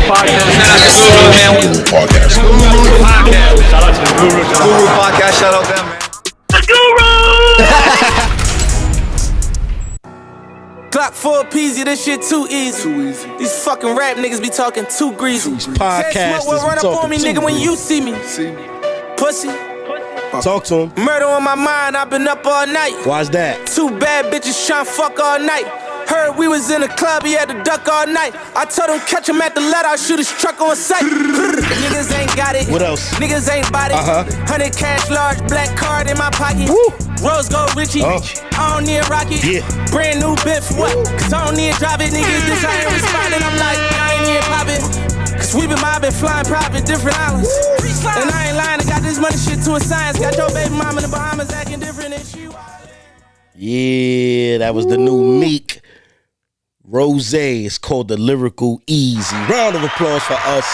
Podcast. Guru Podcast. Shout out to the Guru. Guru Podcast. Shout out them, man. The Guru. Glock 4 peasy, this shit too easy. These fucking rap niggas be talking too greasy. Podcasters will run be up on me, talking nigga, too when you see me. Pussy. Talk to him. Murder on my mind, I've been up all night. Why's that? Two bad bitches tryna fuck all night. Heard we was in a club, he had to duck all night. I told him catch him at the let, I'll shoot his truck on sight. Niggas ain't got it. What else? Niggas ain't bought it. 100 cash, large black card in my pocket. Woo. Rose gold Richie. I don't need a rocket. Yeah. Brand new bit for what? Cause I don't need to drive it. Niggas, this I ain't responding. I'm like, I ain't even poppin'. Cause we been mobbing, flying private, different islands. And I ain't lying, I got this money shit to a science. Got your baby mama in the Bahamas acting different than she. Yeah, that was the new Meek. Rose is called the Lyrical Easy. Round of applause for us.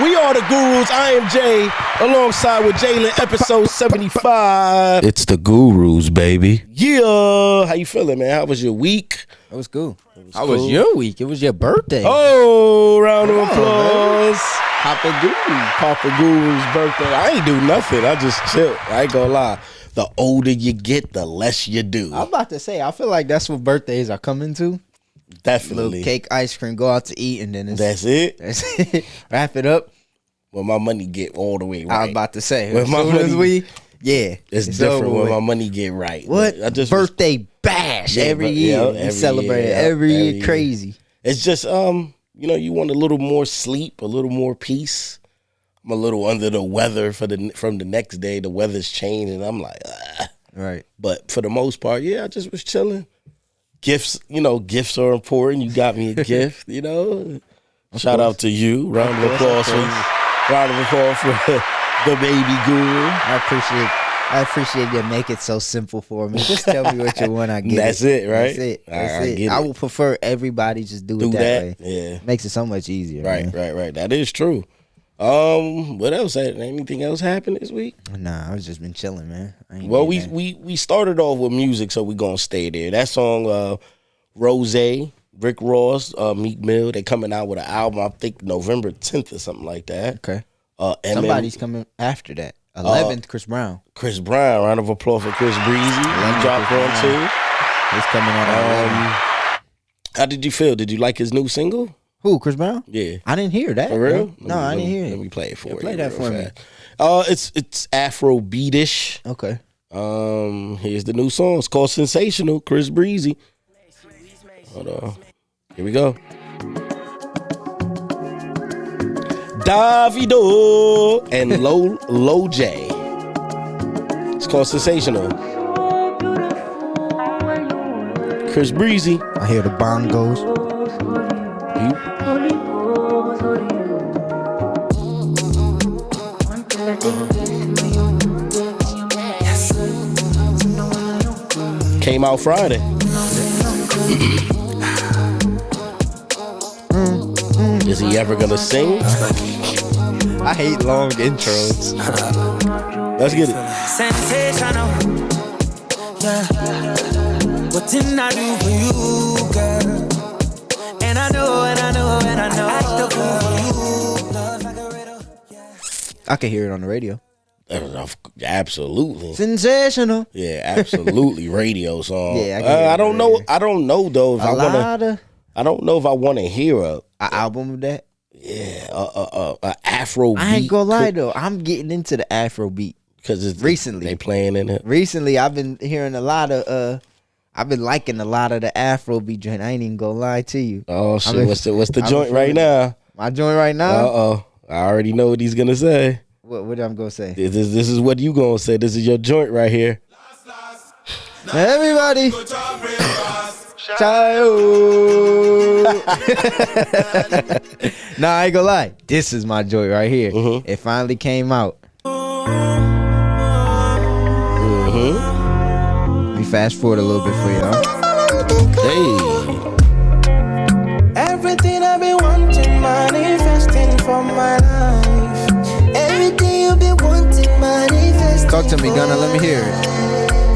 We are the Gurus. I am Jay, alongside with Jalen, episode 75. It's the Gurus, baby. Yeah. How you feeling, man? How was your week? That was cool. How was your week? It was your birthday. Oh, round of applause. Papa Guru. Papa Guru's birthday. I ain't do nothing. I just chill. I ain't gonna lie. The older you get, the less you do. I'm about to say, I feel like that's what birthdays are coming to. Definitely. Little cake, ice cream, go out to eat, and then that's it. That's it. Wrap it up. When my money get all the way right. I was about to say, when my money, it's different when my money get right. What? I just birthday bash every year. We celebrate it every year. Crazy. It's just you want a little more sleep, a little more peace. I'm a little under the weather from the next day. The weather's changing. I'm like, right. But for the most part, yeah, I just was chilling. Gifts, gifts are important. You got me a gift, Shout out to you. Round of applause for the baby guru. I appreciate you make it so simple for me. Just tell me what you want, I get That's it, right? That's it. I would prefer everybody just do it that way. Yeah. Makes it so much easier. Right. That is true. What else? Anything else happened this week? Nah, I've just been chilling, man. Well, we started off with music, so we gonna stay there. That song, Rose, Rick Ross, Meek Mill, they coming out with an album, I think November 10th or something like that. Okay. Somebody's coming after that. 11th, Chris Brown. Chris Brown, round of applause for Chris Breezy. He dropped one too. He's coming out. How did you feel? Did you like his new single? Who, Chris Brown? Yeah. I didn't hear that. For real? No, I didn't hear it. Let me play it for you. Play that for me. It's Afro beatish. Okay. Here's the new song. It's called Sensational, Chris Breezy. Hold on. Here we go. Davido and Lil J. It's called Sensational. Chris Breezy. I hear the bongos. Came out Friday. Is he ever gonna sing? I hate long intros. Let's get it. Sensational. Yeah. What didn't I do for you, girl? And I know. Act the fool for you. Love like a riddle. Yeah. I can hear it on the radio. Absolutely. Sensational. Yeah, absolutely. Radio song. Yeah, I don't know. I don't know though if I want to hear an album of that. Yeah, Afro beat. I ain't gonna lie though, I'm getting into the Afro beat because recently they playing in it. Recently, I've been hearing a lot of. I've been liking a lot of the Afro beat joint. I ain't even gonna lie to you. Oh shit! What's the joint right now? My joint right now? I already know what he's gonna say. What I'm gonna say? This is what you gonna say. This is your joint right here. Now everybody. Child. Nah, I ain't gonna lie. This is my joint right here. Mm-hmm. It finally came out. Mm-hmm. We fast forward a little bit for y'all. Hey. Everything I've been wanting, manifesting for my life. Everything you've been wanting, manifesting. Talk to me, Gunna. Let me hear it.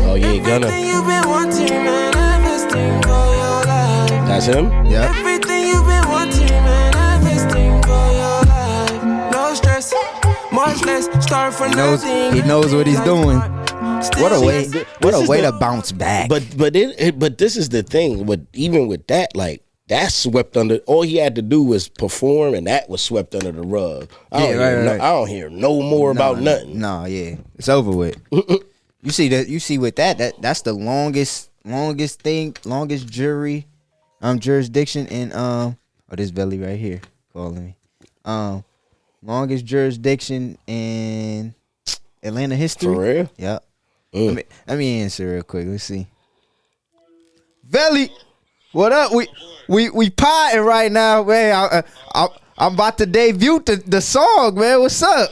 Oh yeah, Gunna. Everything you've been wanting, manifesting for your life. That's him? Yeah. Everything you've been wanting, manifesting for start from He knows what he's doing. What a way to bounce back. But this is the thing. Even with that, like that's swept under. All he had to do was perform, and that was swept under the rug. I don't hear no more about nothing. No, yeah, it's over with. You see that? You see with that's the longest jurisdiction in this belly right here calling me. Longest jurisdiction in Atlanta history. For real? Yep. Let me answer real quick. Let's see. Belly, what up? We potting right now, man. I'm about to debut the song, man. What's up?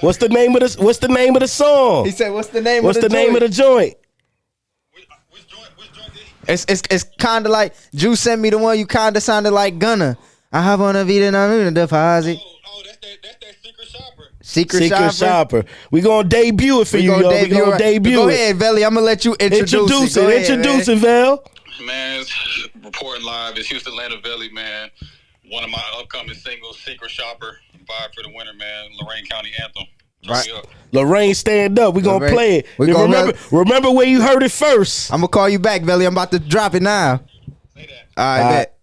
What's the name of the song? He said, "What's the name of the joint?" Which joint It's kind of like Juice sent me the one you kind of sounded like Gunna. I have on a beat and I'm in the deposit. Oh, that's that Secret Shopper. Secret Shopper. We gonna debut it for you, y'all. We gonna debut it. Go ahead, Velly. I'm gonna let you introduce it. Introduce it, Vel. Man, it's reporting live. It's Houston Atlanta Valley, man. One of my upcoming singles, Secret Shopper. Vibe for the winter, man. Lorain County Anthem. Right. Lorraine, stand up. We gonna play it. Remember where you heard it first. I'm gonna call you back, Velly. I'm about to drop it now. Say that. All right, bet.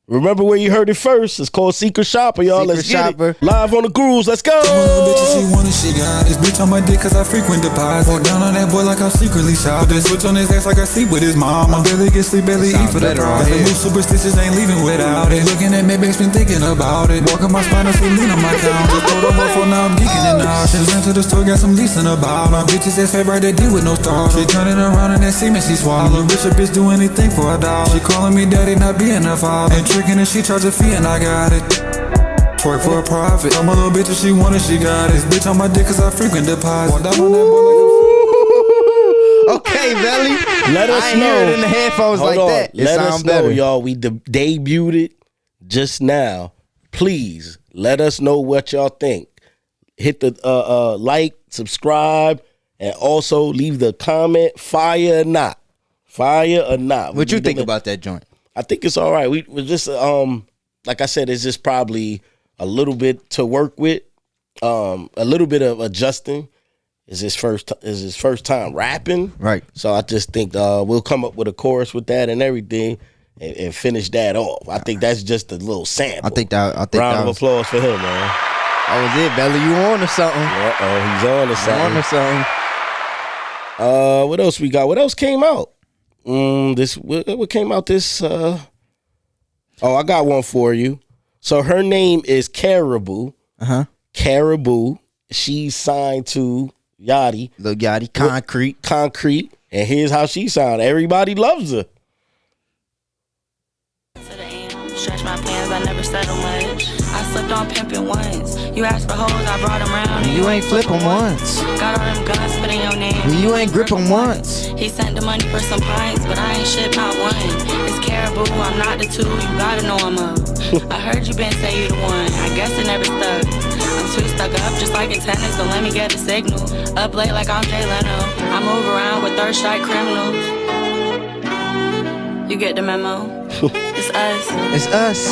Remember where you heard it first. It's called Secret Shopper, y'all. Let's get it. Live on the Grooves. Let's go. She wanted, she got this bitch on my dick cause I frequent deposit. Walk down on that boy like I secretly shop. Put that switch on his ass like I sleep with his mom. I barely get sleep, barely eat for the profit. Got the new superstitious, ain't leaving without it. Looking at me, been thinking about it. Walking my spine, I see lean on my count. Just pulled over for now, I'm geeking and out. Just ran to the store, got some leasing about. My bitches that's fat right, they deal with no stars. She turning around and that semen she swallow. Rich a bitch do anything for a dollar. She calling me daddy, not being a father. Ain't tricking and she charge a fee and I got it. Twerk for a profit. I'm a little bitch if she wanted, she got it. Bitch on my dick cause I frequent deposit. Walk down on that boy like Okay, Belly. Let us I ain't know. hear it in the headphones Hold like on. that. Let us know, y'all. We debuted it just now. Please let us know what y'all think. Hit the like, subscribe, and also leave the comment. Fire or not. Fire or not. What you think about that joint? I think it's all right. We just like I said, it's just probably a little bit to work with, a little bit of adjusting. Is his first time rapping, right? So I just think we'll come up with a chorus with that and everything, and finish that off. I think that's just a little sample. I think round of applause for him, man. That was it, Belly. You on to something? He's on to something. What else we got? What else came out? What came out this? I got one for you. So her name is Gherbo. Gherbo. She's signed to Yachty. Lil Yachty. Concrete. And here's how she sound. Everybody loves her. Stretch my plans, I never settle much. I slipped on pimping once. You asked for hoes, I brought them round. And you ain't flip them once. Got all them guns, spitting your name. And you ain't grip them once. He sent the money for some pints, but I ain't shit, not one. It's Gherbo, I'm not the two, you gotta know I'm up. I heard you been say you the one, I guess it never stuck. I'm too stuck up, just like in tennis, don't let me get the signal. Up late like I'm Jay Leno. I move around with third strike criminals. You get the memo. It's us. It's us.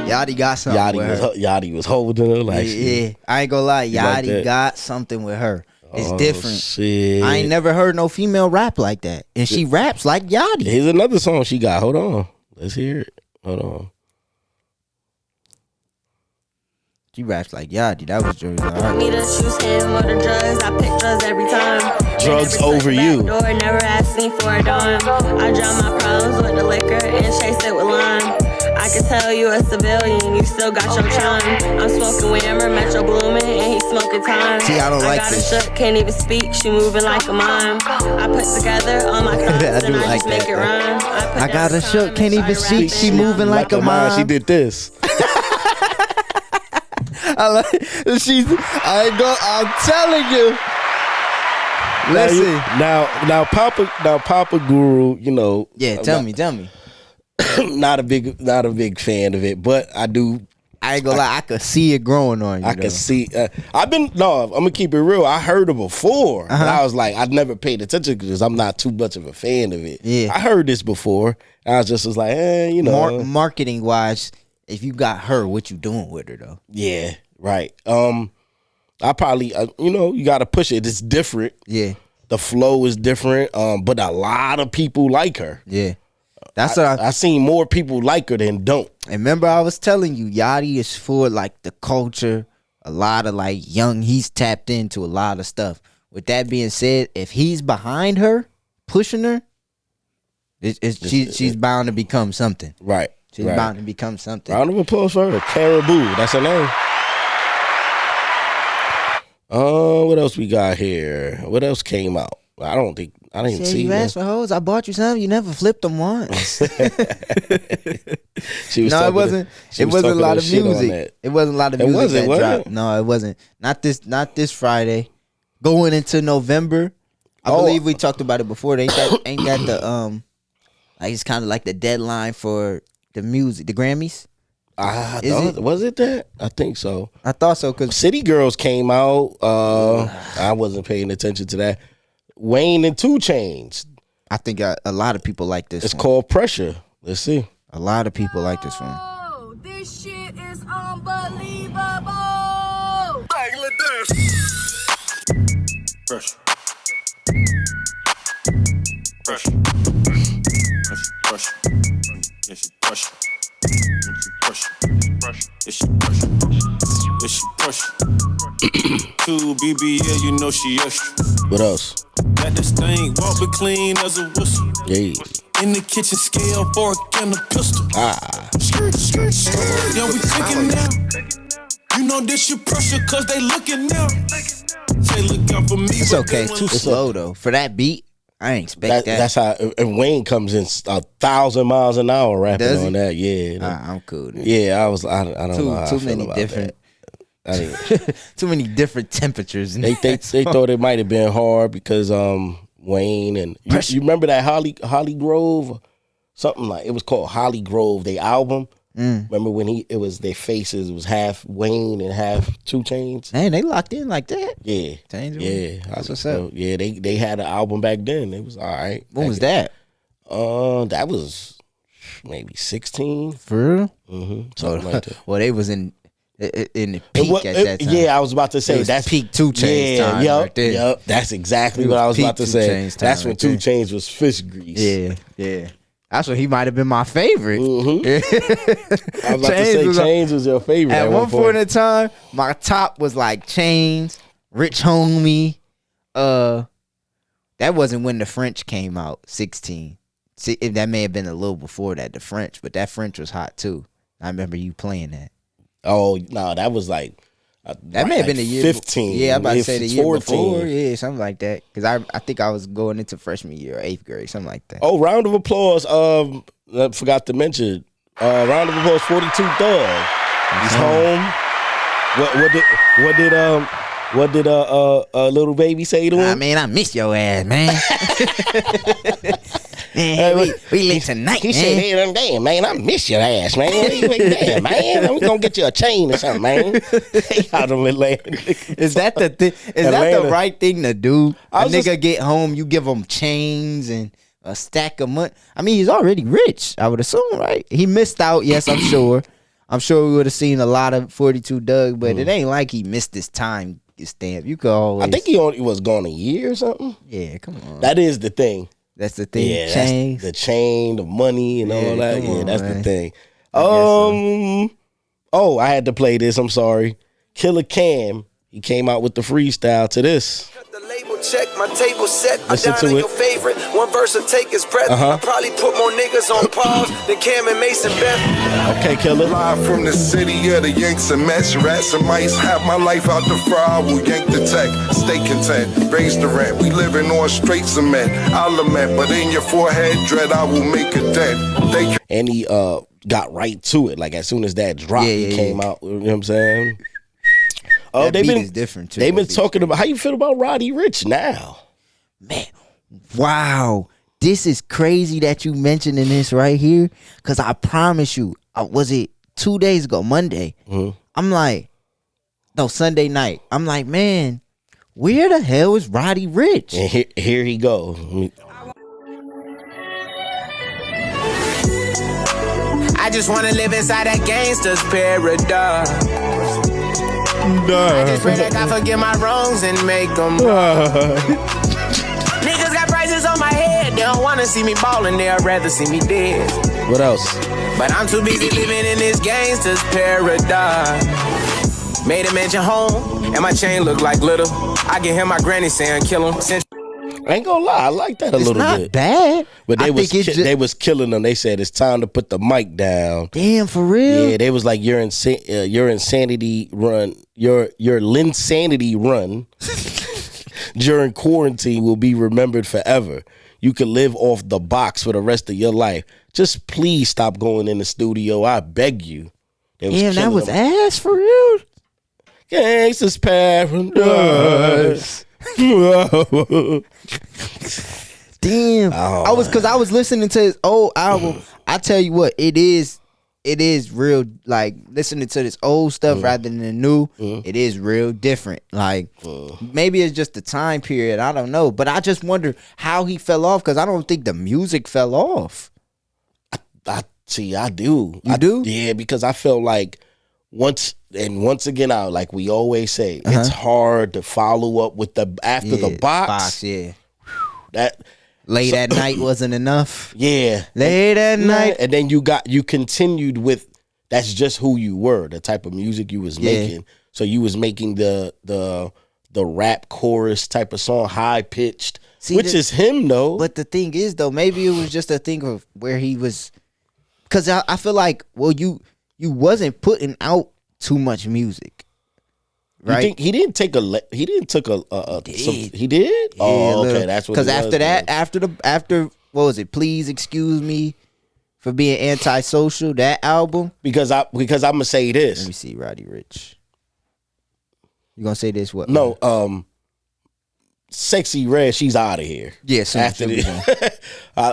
Yachty got something with her. Yachty was holding her like yeah. I ain't gonna lie. Yachty got something with her. It's different. Shit. I ain't never heard no female rap like that. And she raps like Yachty. Here's another song she got. Hold on. Let's hear it. Hold on. She raps like Yachty. That was Jersey. Me to choose him or the drugs. I pick drugs every time. Drugs over you. Door never asked me for a dime. I drown my problems with the liquor and chase it with lime. I can tell you a civilian, you still got your chime. I'm smoking Whammer, Metro Boomin, and he smoking time. See, I don't like this. I got a shook, can't even speak, she moving like a mime. I put together all my thoughts and I like just make it rhyme. I got a shook, can't even speak, she moving like a mime. She did this. I'm telling you. Listen. Now Papa Guru, you know. Yeah, tell me. Not a big fan of it, but I do. I ain't gonna lie, I could see it growing on you. I could see. I'm gonna keep it real. I heard it before, and I was like, I'd never paid attention because I'm not too much of a fan of it. Yeah, I heard this before. And I was like, you know, marketing wise, if you got her, what you doing with her though? Yeah, right. I probably, you got to push it. It's different. Yeah. The flow is different, but a lot of people like her. Yeah. That's what I seen more people like her than don't. And remember, I was telling you, Yachty is for like the culture. A lot of like he's tapped into a lot of stuff. With that being said, if he's behind her, pushing her, she's bound to become something. Right. She's bound to become something. Round of applause for her. Caribou, that's her name. What else we got here? What else came out? I didn't see. You asked for hoes. I bought you some. You never flipped them once. It wasn't a lot of music. It wasn't a lot of music that dropped. No, it wasn't. Not this Friday. Going into November, I believe we talked about it before. Ain't that the like it's kind of like the deadline for the music, the Grammys? Was it that? I think so. I thought so because City Girls came out. I wasn't paying attention to that. Wayne and 2 Chainz. I think a lot of people like this. It's called Pressure. Let's see. A lot of people like this one. Oh, this shit is unbelievable. Pressure. Pressure. Pressure. Yes, she pressure. Pressure. Yes, she pressure. Yes, she pressure. 2 BBL, you know she extra. What else? Got this thing, walk it clean as a whistle. Yeah. In the kitchen, scale, fork, and a pistol. Yo, we thinking now. You know this your pressure, cause they looking now. Say look out for me. It's okay, too slow though. For that beat, I ain't expect that. That's how, and Wayne comes in 1,000 miles an hour rapping on that. Yeah. I'm cool. Dude. Yeah, I don't know how too many different. That. Too many different temperatures. They thought it might have been hard because Wayne and you remember that Holly Grove, something like it was called Holly Grove. They album. Remember when it was their faces, it was half Wayne and half 2 Chainz. Man, they locked in like that. Yeah, That's what's up. Yeah, they had an album back then. It was all right. When was that? That was maybe 16. For real? Something like that. Well, they was in the peak at that time. Yeah, I was about to say that's peak 2 Chainz time. Right there. Yep, that's exactly what I was about to say. That's when 2 right Chainz was fish grease. Yeah. That's when he might have been my favorite. I was about to say Chainz was your favorite. At one point in time, my top was like Chainz, Rich Homie. That wasn't when the French came out, 16. See, that may have been a little before that, the French, but that French was hot too. I remember you playing that. Oh, no, that was like that may have been the year 15. Yeah, I'm about to say the year 14. before. Yeah, something like that. Because I think I was going into freshman year or 8th grade, something like that. Oh, round of applause. I forgot to mention. Round of applause, 42 Thug. He's home. What did little baby say to him? Man, I miss your ass, man. Man, we lit tonight, he said, hey, damn, man, I miss your ass, man. Damn, man, we gonna get you a chain or something, man. Out of Atlanta. Is that the thing? Is that the right thing to do? A nigga get home, you give him chains and a stack of money. I mean, he's already rich, I would assume, right? He missed out, yes, I'm sure. I'm sure we would have seen a lot of 42 Doug, but it ain't like he missed his time stamp. You could always. I think he was gone a year or something. Yeah, come on. That is the thing. That's the thing. Yeah, chains. the chain, the money, and all that. Yeah, that's the thing. I had to play this. I'm sorry. Killer Cam. He came out with the freestyle to this. The label check, my table set. Listen I to down it. Your favorite. One verse will take his breath. I probably put more niggas on pause than Cam and Mason Beth. Okay, Killer. Live from the city of the Yanks and Mets, rats and mice. Have my life out the fry, will yank the tech. Stay content, raise the rent. We living on straight cement. I'll lament, but in your forehead, dread, I will make a dent. And he got right to it. Like as soon as that drop, he came out. You know what I'm saying? Oh, that beat is different too. They've been talking about how you feel about Roddy Ricch now. Man, wow. This is crazy that you mentioning this right here. Cause I promise you, was it 2 days ago, Monday? I'm like, no, Sunday night. I'm like, man, where the hell is Roddy Ricch? And here he go. I I just wanna live inside that gangster's paradise. I just pray that God forgive my wrongs and make them Niggas got prices on my head. They don't wanna see me ballin', they'd rather see me dead. What else? But I'm too busy living in this gangster's paradise. Made a mansion home, and my chain look like glitter. I can hear my granny saying kill him. I ain't gonna lie, I like that a little bit. Not bad. But they was killing them. They said it's time to put the mic down. Damn, for real? Yeah, they was like your insanity run, your Linsanity run during quarantine will be remembered forever. You could live off the box for the rest of your life. Just please stop going in the studio. I beg you. Damn, that was ass for real? Gangsta's paradise. Damn. I was listening to his old album. I tell you what, it is real, like listening to this old stuff rather than the new, it is real different. Like maybe it's just the time period, I don't know. But I just wonder how he fell off, because I don't think the music fell off. I do. You do? Yeah, because I felt like once again, like we always say, it's hard to follow up with the after the box. Yeah. That late at night wasn't enough. Yeah. Late at night. And then you continued with, that's just who you were, the type of music you was making. So you was making the rap chorus type of song, high pitched, which is him though. But the thing is though, maybe it was just a thing of where he was, because I feel like, well, you wasn't putting out too much music, right? You think he didn't take a he did? Yeah, oh, okay, that's what. Because after what was it? Please excuse me for being antisocial. That album. Because I'm gonna say this. Let me see, Roddy Ricch. You gonna say this? What? No, Sexy Red, she's out of here. Yeah, after this,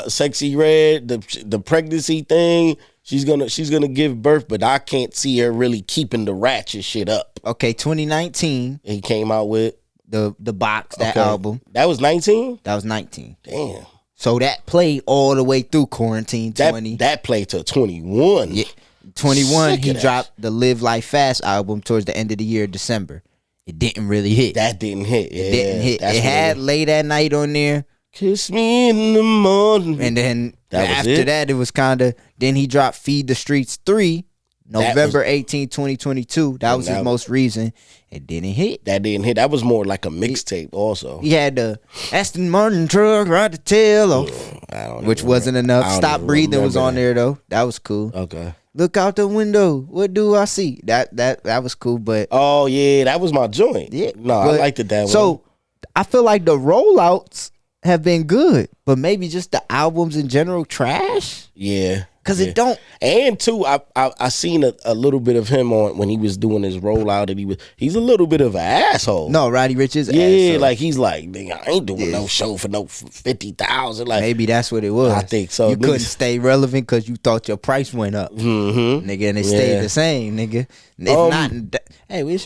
Sexy Red, the pregnancy thing. She's gonna give birth, but I can't see her really keeping the ratchet shit up. Okay, 2019. He came out with the box, that album. That was 19? That was 19. Damn. So that played all the way through quarantine 20. That played to 21. Yeah. 21, he dropped the Live Life Fast album towards the end of the year, December. It didn't really hit. That didn't hit. Yeah, it didn't hit. It had Late at Night on there. Kiss me in the morning. And then after that, it was kind of, then he dropped Feed the Streets 3, November 18, 2022. That was his most recent. It didn't hit. That didn't hit. That was more like a mixtape also. He had the Aston Martin truck, ride the tail off, which wasn't enough. Stop Breathing was on there though. That was cool. Okay. Look out the window. What do I see? That was cool, but oh yeah, that was my joint. Yeah, I liked it that way. So I feel like the rollouts have been good, but maybe just the albums in general trash. Yeah, because it don't. And too, I seen a little bit of him on when he was doing his rollout, and he's a little bit of an asshole. No, Roddy Ricch is asshole. Like he's like, I ain't doing no show for no 50,000. Like maybe that's what it was. I think so. You couldn't stay relevant because you thought your price went up, nigga, and it stayed the same, nigga. If not, hey, we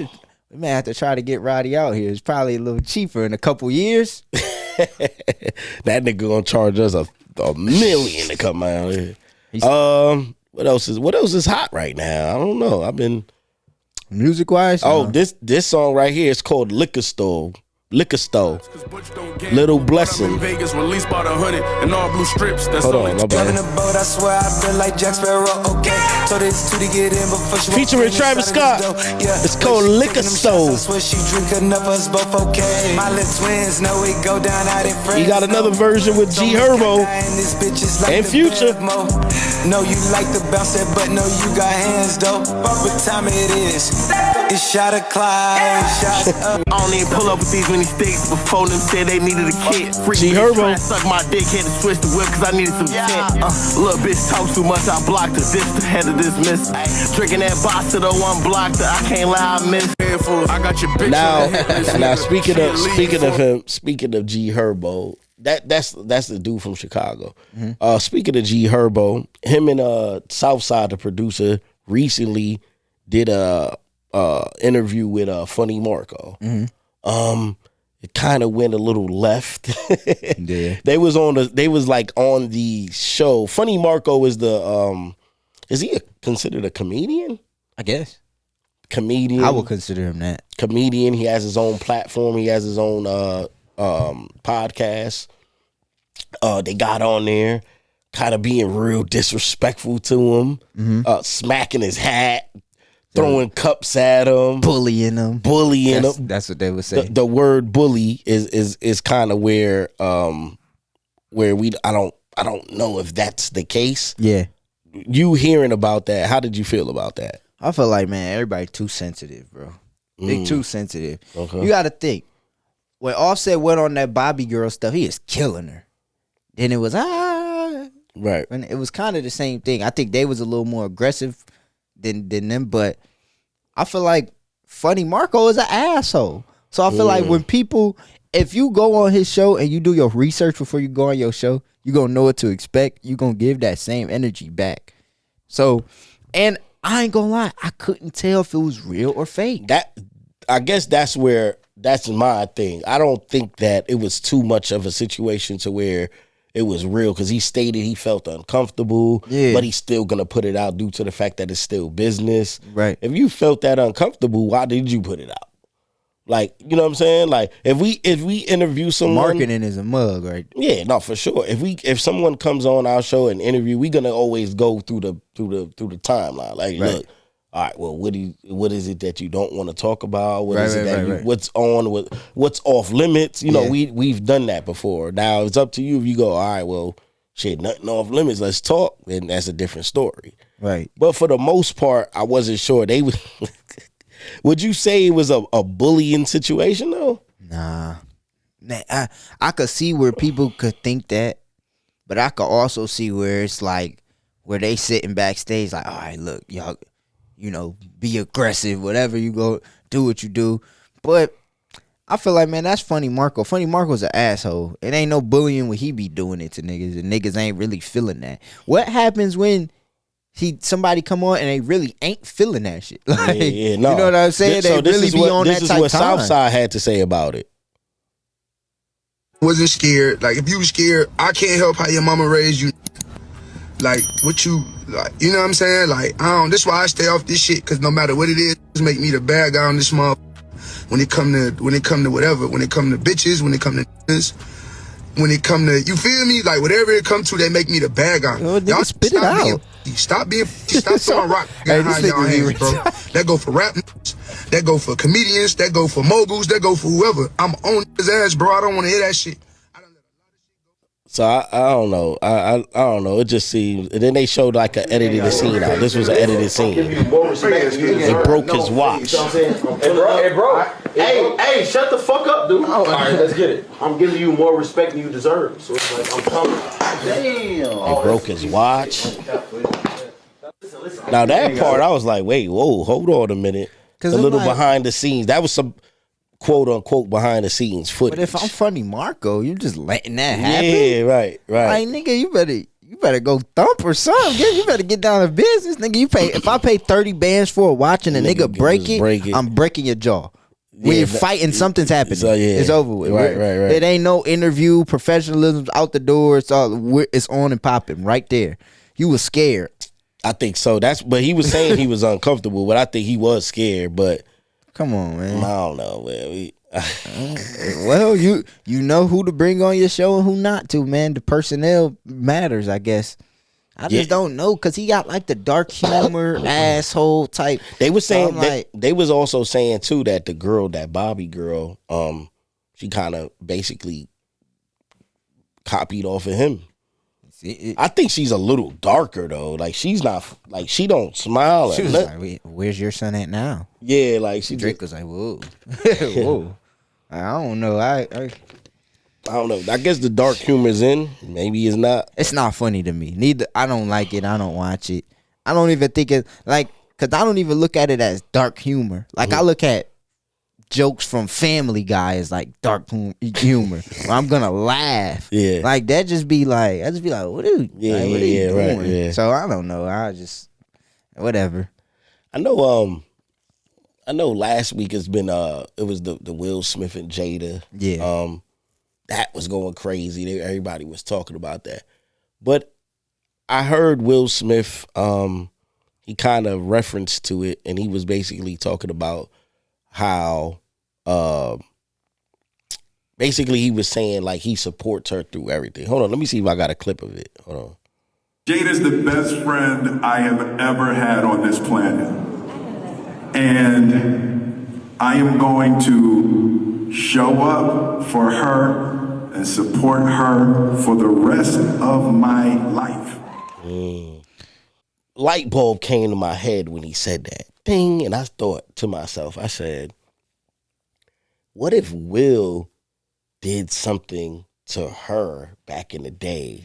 may have to try to get Roddy out here. It's probably a little cheaper in a couple years. That nigga gonna charge us a million to come out here. What else is hot right now? I don't know. I've been music wise. This song right here is called Liquor Store. Little Blessing. Vegas released by the 100 and all blue strips. That's Hold on, my bad. The boat, I swear I've been like Jack Sparrow. Okay, so this two to get in before she featuring Travis Scott. It's called Liquor Store. I swear she drink enough of us both. Okay, my little twins know we go down out in France. He got another version with Gherbo and Future. No, you like the bounce that, but no, you got hands though. What time it is? It's shot o'clock. I don't even pull up with these many sticks before them said they needed a kid. Gherbo suck my dick, had to switch the whip cause I needed some tent. Little bitch talk too much, I blocked her. This the head of this miss. Drinking that bossa though, I'm blocked her. I can't lie, I miss. I got your bitch. Now speaking of Gherbo, that's the dude from Chicago. Speaking of Gherbo, him and Southside, the producer, recently did a interview with Funny Marco. It kind of went a little left. Yeah. They was on the show. Funny Marco is the Is he considered a comedian? I guess. Comedian. I would consider him that. Comedian. He has his own platform. He has his own podcast. They got on there, kind of being real disrespectful to him, smacking his hat, throwing cups at him, bullying him. That's what they would say. The word bully is kind of where I don't know if that's the case. Yeah. You hearing about that? How did you feel about that? I feel like, man, everybody too sensitive, bro. They too sensitive. Okay. You got to think. When Offset went on that Bobby girl stuff, he is killing her. Then it was right, and it was kind of the same thing. I think they was a little more aggressive than them, but I feel like Funny Marco is an asshole. So I feel like when people, if you go on his show and you do your research before you go on your show, you gonna know what to expect. You gonna give that same energy back. So, and I ain't gonna lie, I couldn't tell if it was real or fake. I guess that's my thing. I don't think that it was too much of a situation to where it was real, because he stated he felt uncomfortable, but he's still gonna put it out due to the fact that it's still business. Right. If you felt that uncomfortable, why did you put it out? Like, you know what I'm saying? Like, if we interview someone, marketing is a mug, right? Yeah, no, for sure. If someone comes on our show and interview, we're gonna always go through the timeline. Like, right. Look, all right, well, what is it that you don't want to talk about? What is it that what's on, what's off limits? You know, we've done that before. Now it's up to you if you go, all right, well, shit, nothing off limits, let's talk, then that's a different story. Right. But for the most part, I wasn't sure. They would would you say it was a bullying situation though? Nah. Man, I could see where people could think that, but I could also see where it's like where they sitting backstage like, all right, look, y'all, you know, be aggressive, whatever you go, do what you do. But I feel like, man, that's Funny Marco. Funny Marco's an asshole. It ain't no bullying when he be doing it to niggas, and niggas ain't really feeling that. What happens when somebody come on and they really ain't feeling that shit? Like, no. You know what I'm saying? They really be on that type of time. This is what Southside had to say about it. Wasn't scared. Like, if you was scared, I can't help how your mama raised you. Like, what you, like, you know what I'm saying? Like, this why I stay off this shit, because no matter what it is, make me the bad guy on this motherfucker. When it come to whatever, when it come to bitches, when it come to niggas, when it come to, you feel me? Like, whatever it come to, they make me the bad guy. Y'all spit it out. Stop throwing rock behind y'all hands, bro. That go for rap niggas, that go for comedians, that go for moguls, that go for whoever. I'm on his ass, bro. I don't want to hear that shit. So I don't know. I don't know. It just seems. And then they showed like an edited scene out. This was an edited scene. They broke his watch. Hey, bro. Hey, shut the fuck up, dude. All right, let's get it. I'm giving you more respect than you deserve. So it's like, I'm coming. Damn. They broke his watch. Now that part, I was like, wait, whoa, hold on a minute. A little behind the scenes. That was some quote unquote behind the scenes footage. But if I'm Funny Marco, you're just letting that happen. Yeah, right. Like, nigga, you better go thump or something. You better get down to business, nigga. If I pay 30 bands for a watch and a nigga break it, I'm breaking your jaw. We're fighting, something's happening. So, it's over with. Right. It ain't no interview, professionalism out the door. It's on and popping right there. You was scared. I think so. But he was saying he was uncomfortable, but I think he was scared. But come on, man. I don't know, man. Well, you know who to bring on your show and who not to, man. The personnel matters, I guess. I just don't know, because he got like the dark humor asshole type. They was saying they was also saying too that the girl, that Bobby girl, she kind of basically copied off of him. I think she's a little darker though. Like, she's not, like, she don't smile. She was like, "Where's your son at now?" Yeah, like Drake was like, "Whoa, whoa." I don't know. I don't know. I guess the dark humor's in. Maybe it's not. It's not funny to me. Neither. I don't like it. I don't watch it. I don't even think it like, because I don't even look at it as dark humor. Like, I look at jokes from Family Guy as like dark humor. I'm gonna laugh. Yeah. Like, that just be like, what are you doing? Right, yeah. So I don't know. I just whatever. I know last week it's been it was the Will Smith and Jada. Yeah. That was going crazy. Everybody was talking about that. But I heard Will Smith he kind of referenced to it, and he was basically talking about how, basically he was saying like he supports her through everything. Hold on, let me see if I got a clip of it. Hold on. Jada's the best friend I have ever had on this planet. And I am going to show up for her and support her for the rest of my life. Light bulb came to my head when he said that. Ding. And I thought to myself, I said, what if Will did something to her back in the day,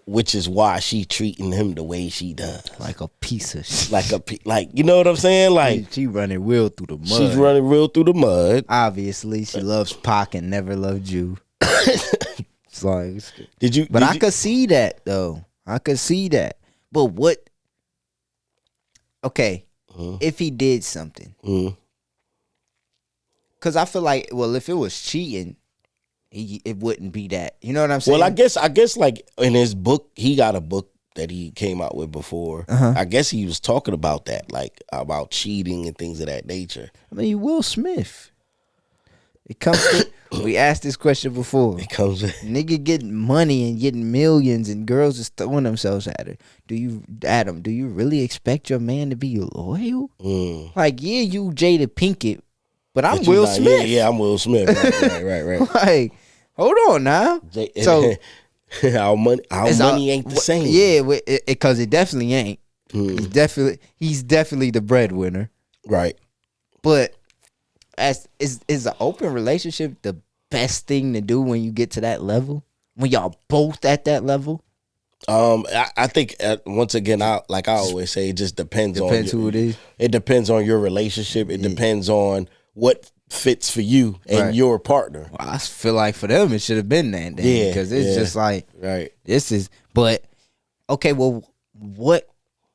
which is why she treating him the way she does, like a piece of shit. like you know what I'm saying? Like she running Will through the mud. She's running Will through the mud. Obviously, she loves Pac and never loved you. It's like, I could see that though. I could see that. But what? Okay, if he did something, because I feel like, well, if it was cheating, it wouldn't be that. You know what I'm saying? Well, I guess like in his book, he got a book that he came out with before. I guess he was talking about that, like about cheating and things of that nature. I mean, Will Smith. It comes to, we asked this question before. It comes to, nigga getting money and getting millions and girls just throwing themselves at her. Do you really expect your man to be loyal? Like, yeah, you Jada Pinkett, but I'm Will Smith. Yeah, I'm Will Smith. Right. Like, hold on now. So our money ain't the same. Yeah, because it definitely ain't. He's definitely the breadwinner. Right. But is an open relationship the best thing to do when you get to that level? When y'all both at that level? I think once again, I always say, it just depends on who it is. It depends on your relationship. It depends on what fits for you and your partner. Well, I feel like for them it should have been that then, because it's just like this is. But okay, well, what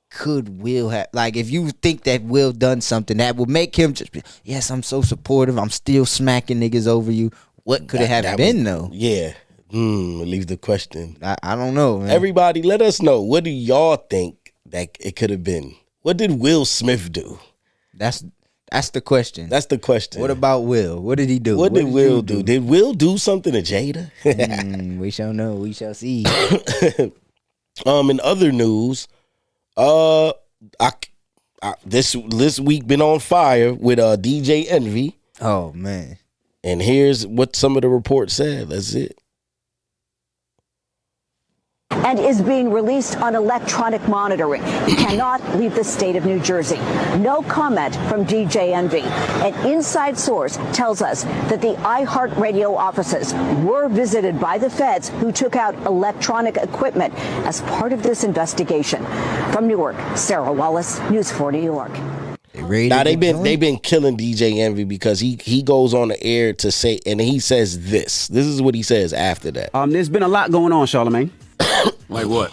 could Will have, like, if you think that Will done something that would make him just be, yes, I'm so supportive, I'm still smacking niggas over you, what could it have been though? Yeah. Leave the question. I don't know, man. Everybody, let us know. What do y'all think that it could have been? What did Will Smith do? That's the question. That's the question. What about Will? What did he do? What did Will do? Did Will do something to Jada? We shall know. We shall see. In other news, this week been on fire with DJ Envy. Oh man! And here's what some of the reports said. That's it. And is being released on electronic monitoring. He cannot leave the state of New Jersey. No comment from DJ Envy. An inside source tells us that the iHeartRadio offices were visited by the feds, who took out electronic equipment as part of this investigation. From Newark, Sarah Wallace, News 4 New York. Now they've been killing DJ Envy because he goes on the air to say, and he says this. This is what he says after that. There's been a lot going on, Charlamagne. Like what?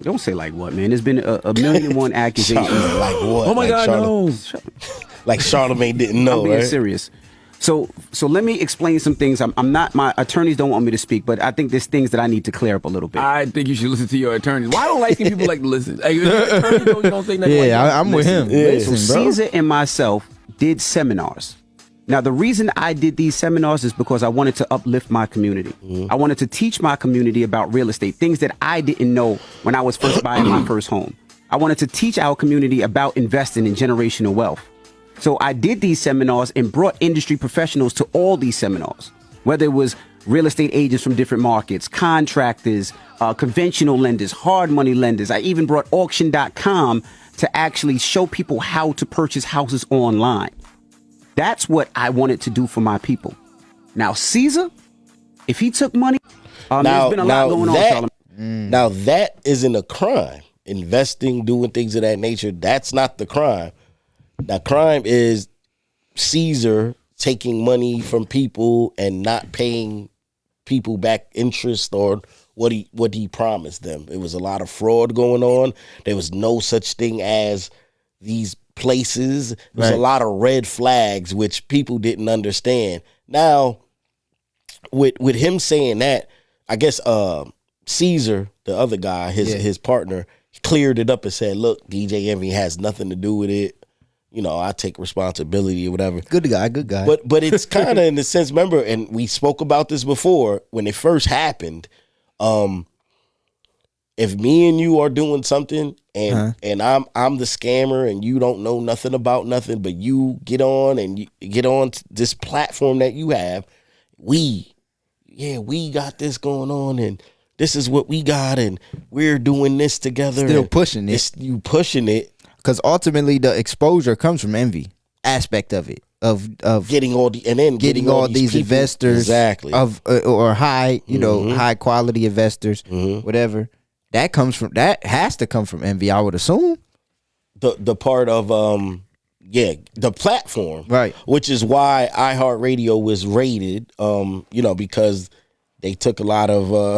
Don't say like what, man. There's been a million and one accusations. Like what? Oh my God, no. Like Charlamagne didn't know. I'm being serious. So let me explain some things. I'm not, my attorneys don't want me to speak, but I think there's things that I need to clear up a little bit. I think you should listen to your attorneys. Why don't light-skinned people like to listen? Hey, attorneys don't say nothing. Yeah, I'm with him. Listen, so Caesar and myself did seminars. Now, the reason I did these seminars is because I wanted to uplift my community. I wanted to teach my community about real estate, things that I didn't know when I was first buying my first home. I wanted to teach our community about investing in generational wealth. So I did these seminars and brought industry professionals to all these seminars, whether it was real estate agents from different markets, contractors, conventional lenders, hard money lenders. I even brought auction.com to actually show people how to purchase houses online. That's what I wanted to do for my people. Now, Caesar, if he took money, there's been a lot going on. Now, that isn't a crime. Investing, doing things of that nature, that's not the crime. The crime is Caesar taking money from people and not paying people back interest or what he promised them. It was a lot of fraud going on. There was no such thing as these places. There's a lot of red flags which people didn't understand. Now, with him saying that, I guess Caesar, the other guy, his partner, cleared it up and said, look, DJ Envy has nothing to do with it. You know, I take responsibility or whatever. Good guy. But it's kind of in the sense, remember, and we spoke about this before when it first happened. If me and you are doing something and I'm the scammer and you don't know nothing about nothing, but you get on and you get on this platform that you have, we got this going on and this is what we got and we're doing this together. Still pushing it. You pushing it. Because ultimately the exposure comes from envy aspect of it. Of getting all these investors exactly or high, high quality investors, whatever. That has to come from envy, I would assume. The part of the platform, right? Which is why iHeartRadio was raided, because they took a lot of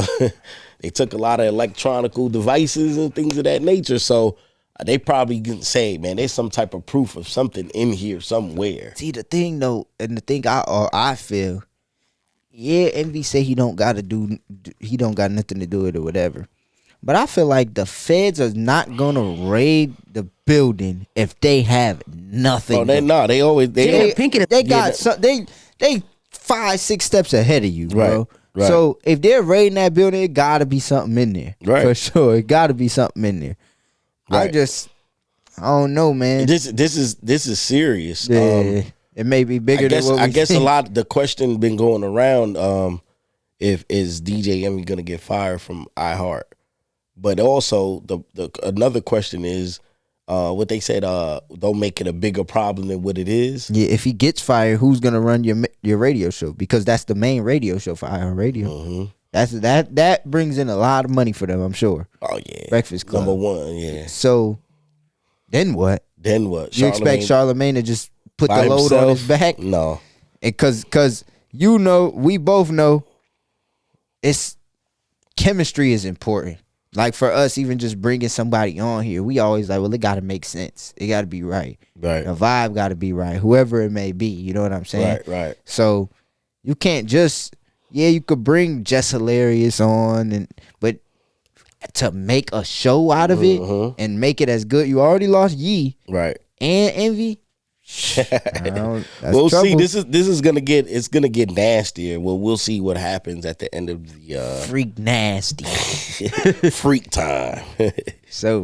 electronical devices and things of that nature. So they probably didn't say, man, there's some type of proof of something in here somewhere. See, the thing though, and the thing I feel, envy say he don't got nothing to do with it or whatever. But I feel like the feds are not gonna raid the building if they have nothing. Oh, they're not. They always they got 5-6 steps ahead of you, bro. Right. So if they're raiding that building, it gotta be something in there, right? For sure, it gotta be something in there. Right. I don't know, man. This is serious. Yeah, it may be bigger than what we I guess think. a lot. The question been going around. If is DJ Envy gonna get fired from iHeart? But also the another question is what they said. Don't make it a bigger problem than what it is. Yeah, if he gets fired, who's gonna run your radio show? Because that's the main radio show for iHeartRadio. Mm-hmm. That brings in a lot of money for them, I'm sure. Oh yeah, Breakfast Club #1. Yeah. So then what? You expect Charlamagne to just put the load himself? on his back? No. And cause we both know it's chemistry is important. Like for us, even just bringing somebody on here, we always like, well, it got to make sense. It got to be right. Right. The vibe got to be right. Whoever it may be, you know what I'm saying? Right. So you can't just you could bring Jess Hilarious on, but to make a show out of it and make it as good, you already lost Yee, right, and Envy. We'll see. This is gonna get nastier. Well, we'll see what happens at the end of the freak nasty freak time. So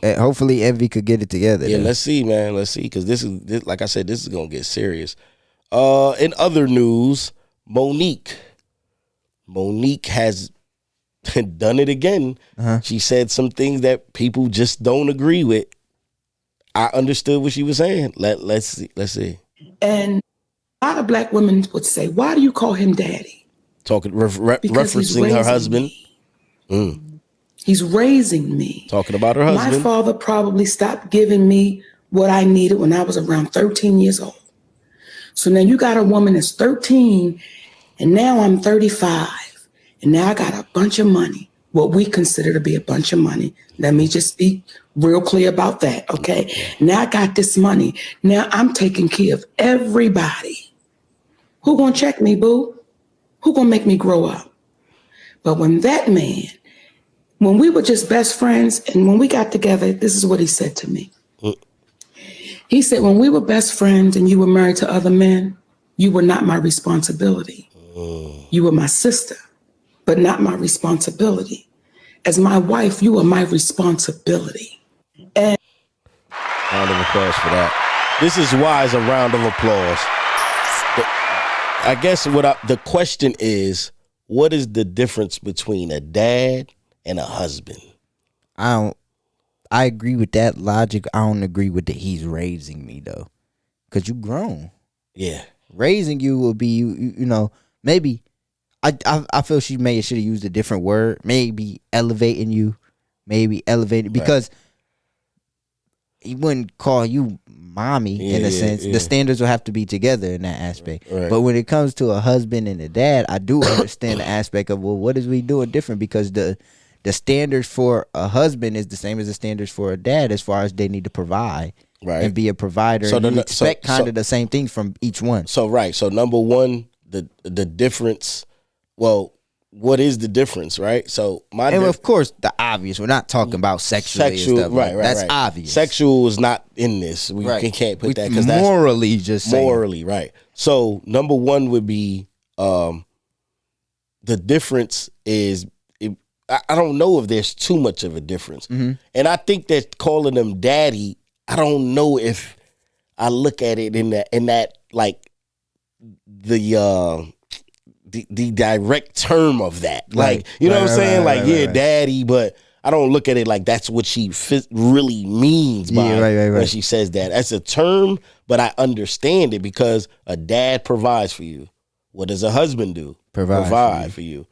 hopefully Envy could get it together. Yeah, let's see, man. Let's see, because this like I said, this is gonna get serious. In other news, Monique has done it again. She said some things that people just don't agree with. I understood what she was saying. Let's see. And a lot of black women would say, "Why do you call him daddy?" Referencing her husband. He's raising me. Talking about her husband. My father probably stopped giving me what I needed when I was around 13 years old. So now you got a woman that's 13, and now I'm 35, and now I got a bunch of money. What we consider to be a bunch of money. Let me just be real clear about that, okay? Now I got this money. Now I'm taking care of everybody. Who gonna check me, boo? Who gonna make me grow up? But when we were just best friends, and when we got together, this is what he said to me. He said, when we were best friends and you were married to other men, you were not my responsibility. You were my sister, but not my responsibility. As my wife, you are my responsibility. And round of applause for that. This is why it's a round of applause. I guess the question is, what is the difference between a dad and a husband? I agree with that logic. I don't agree with the he's raising me though, because you grown. Yeah, raising you will be maybe. I feel she should have used a different word. Maybe elevating you, because he wouldn't call you mommy in a sense. The standards will have to be together in that aspect. Right. But when it comes to a husband and a dad, I do understand the aspect of, well, what is we doing different? Because the standards for a husband is the same as the standards for a dad as far as they need to provide and be a provider. So you expect the same things from each one. So number one, the difference. Well, what is the difference, right? So and of course, the obvious. We're not talking about sexually and stuff. Right, That's obvious. Sexual is not in this. We can't put that because that's morally just saying. Morally, right. So number one would be the difference is I don't know if there's too much of a difference. And I think that calling them daddy, I don't know if I look at it in that like the direct term of that. Like, you know what I'm saying? Like, daddy, but I don't look at it like that's what she really means by when she says that. That's a term, but I understand it because a dad provides for you. What does a husband do? Provide for you.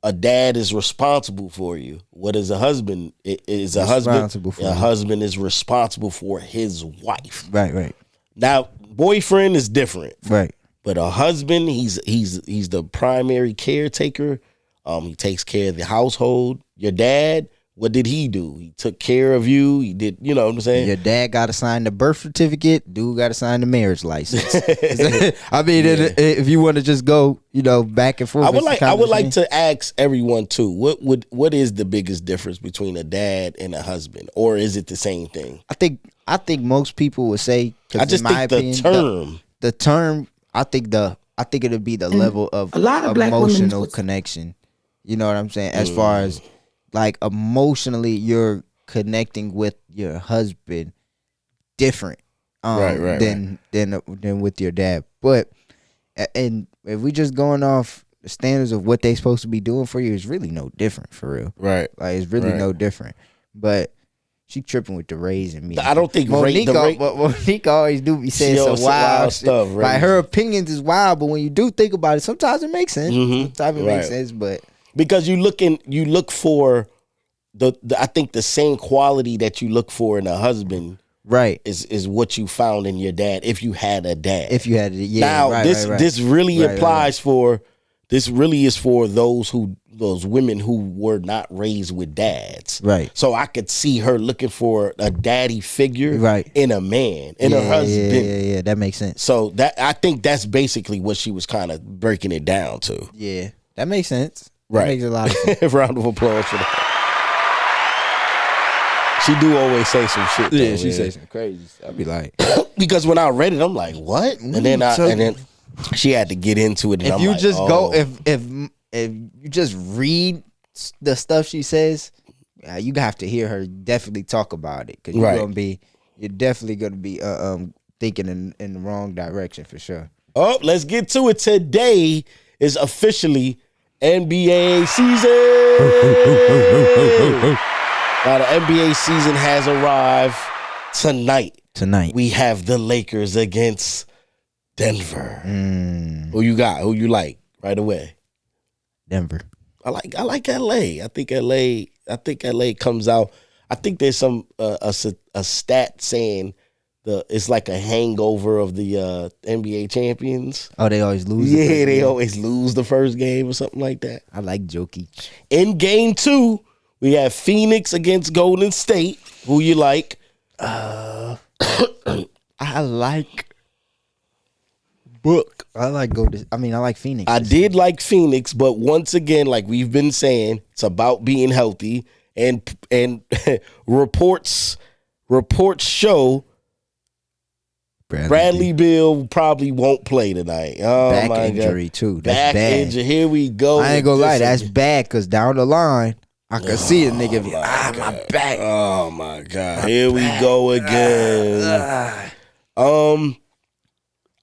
A dad is responsible for you. What is a husband? A husband is responsible for his wife. Right. Now, boyfriend is different. Right. But a husband, he's the primary caretaker. He takes care of the household. Your dad, what did he do? He took care of you. He did, you know what I'm saying? Your dad got to sign the birth certificate. Dude got to sign the marriage license. I mean, if you want to just go, back and forth. I would like to ask everyone too. What is the biggest difference between a dad and a husband, or is it the same thing? I think most people would say. I just think the term. I think it'll be the level of a lot of emotional connection. You know what I'm saying? As far as like emotionally, you're connecting with your husband different, than with your dad. But and if we just going off the standards of what they supposed to be doing for you, it's really no different for real. Right. Like it's really no different. But she tripping with the raising me. I don't think Monique always do be saying some wild stuff. Like her opinions is wild, but when you do think about it, sometimes it makes sense. Sometimes it makes sense, but because you look for I think the same quality that you look for in a husband, right, is what you found in your dad if you had a dad. If you had now this really applies for. This really is for those women who were not raised with dads. Right. So I could see her looking for a daddy figure in a man, in a husband. Yeah, that makes sense. So I think that's basically what she was kind of breaking it down to. Yeah, that makes sense. Right. That makes a lot of sense. Round of applause for that. She do always say some shit. Yeah, she say some crazy stuff. I'd be like, because when I read it, I'm like, what? And then she had to get into it. And if you just go, if you just read the stuff she says, you have to hear her definitely talk about it because you're definitely gonna be thinking in the wrong direction for sure. Oh, let's get to it. Today is officially NBA season. Now the NBA season has arrived tonight. We have the Lakers against Denver. Who you got? Who you like right away? Denver. I like LA. I think LA comes out. I think there's some a stat saying it's like a hangover of the NBA champions. Oh, they always lose. Yeah, they always lose the first game or something like that. I like Jokic. In game 2, we have Phoenix against Golden State. Who you like? I like Book. I like Phoenix. I did like Phoenix, but once again, like we've been saying, it's about being healthy, and reports show Bradley Beal probably won't play tonight. Oh, back my injury God. too. That's back injury. Here we go. I ain't gonna lie, that's bad because down the line, I can see a nigga be my back. Oh my God. Here we go again.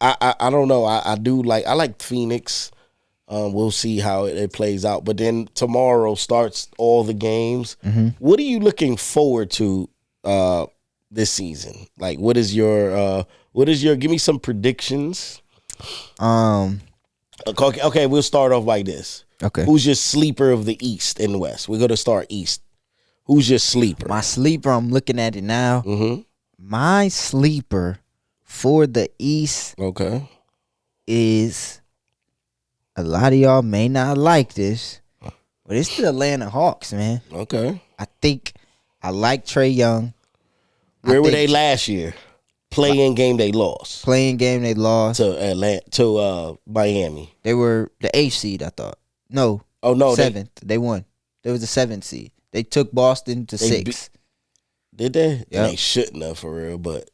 I don't know. I like Phoenix. We'll see how it plays out. But then tomorrow starts all the games. What are you looking forward to this season? Like, what is your give me some predictions. Okay, we'll start off like this. Okay. Who's your sleeper of the East and West? We're gonna start East. Who's your sleeper? My sleeper, I'm looking at it now. My sleeper for the East, is a lot of y'all may not like this, but it's the Atlanta Hawks, man. Okay. I think I like Trae Young. Where were they last year? Playing game they lost. To Miami. They were the 8th seed, I thought. No. Oh no, 7th. They won. They was the 7th seed. They took Boston to 6. Did they? Yep. They shouldn't have for real, but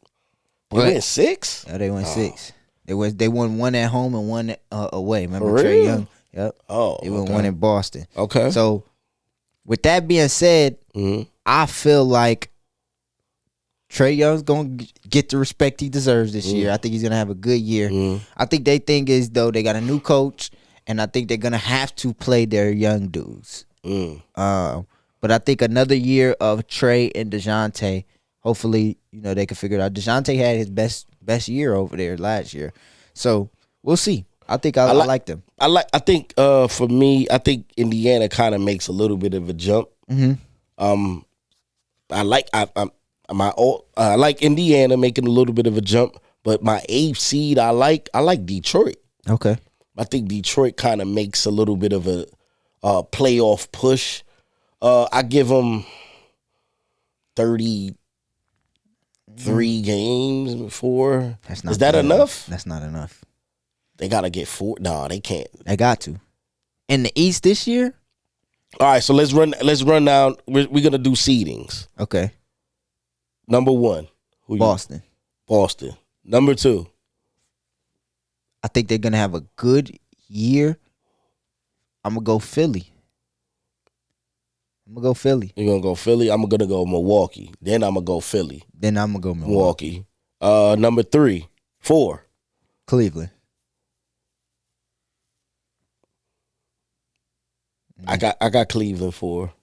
they But- went 6. Yeah, they won 6. They won 1 at home and 1 away. Remember For Trae real? Young? Yep. Oh, They won okay. 1 in Boston. Okay. So with that being said, I feel like Trae Young's gonna get the respect he deserves this year. I think he's gonna have a good year. I think they think is though they got a new coach, and I think they're gonna have to play their young dudes. But I think another year of Trae and DeJounte, hopefully, they can figure it out. DeJounte had his best year over there last year, so we'll see. I think I like them. I think for me, I think Indiana kind of makes a little bit of a jump. I like Indiana making a little bit of a jump, but my 8th seed I like Detroit. Okay. I think Detroit kind of makes a little bit of a playoff push. I give them 33 games, 4. That's not Is that good enough? That's not enough. They gotta get 4. No, they can't. They got to. In the East this year? All right, so let's run down. We're gonna do seedings. Okay. Number 1, Boston. Boston. Number 2. I think they're gonna have a good year. I'm gonna go Philly. You're gonna go Philly. I'm gonna go Milwaukee. Then I'm gonna go Philly. Then I'm gonna go Milwaukee. Number 3, 4. Cleveland. I got Cleveland 4.